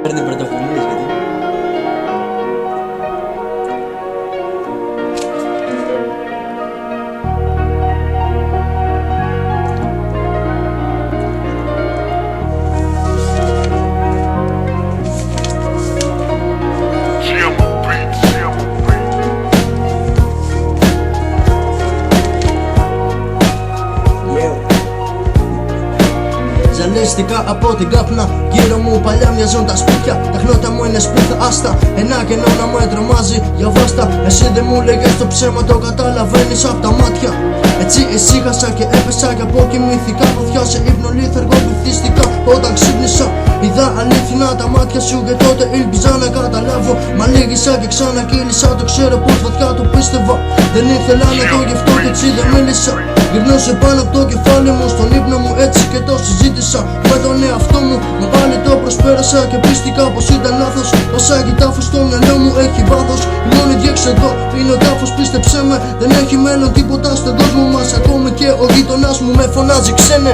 Παίρνει πρωτοβουλίες γιατί. Ζαλίστηκα από την κάπνα. Γύρω μου παλιά μοιάζουν τα σπίτια. Τα χνότα μου είναι σπίθα άστα. Ένα κενό να με τρομάζει για βάστα. Εσύ δεν μου λέγες το ψέμα, το καταλαβαίνεις απ' τα μάτια. Έτσι ησύχασα και έπεσα και αποκοιμήθηκα. Βαθιά σε ύπνο λίθαργο βυθίστηκα. Όταν ξύπνησα είδα αλήθινα τα μάτια σου και τότε ήλπιζα να καταλάβω. Μα λύγησα και ξανακύλησα. Το ξέρω πως βαθιά το πίστευα. Δεν ήθελα να το γευτώ και έτσι δεν μίλησα. Γυρνώσε πάνω από το κεφάλι μου στον ύπνο μου έτσι και το συζήτησα με τον εαυτό μου. Μα πάλι το προσπέρασα και πίστηκα πως ήταν λάθος. Πασάκι τάφος στο μυαλό μου έχει βάθος. Η μόνη διέξοδο είναι ο τάφος, πίστεψέ με. Δεν έχει μέλλον τίποτα στον κόσμο μας. Ακόμη και ο γείτονάς μου με φωνάζει ξένε.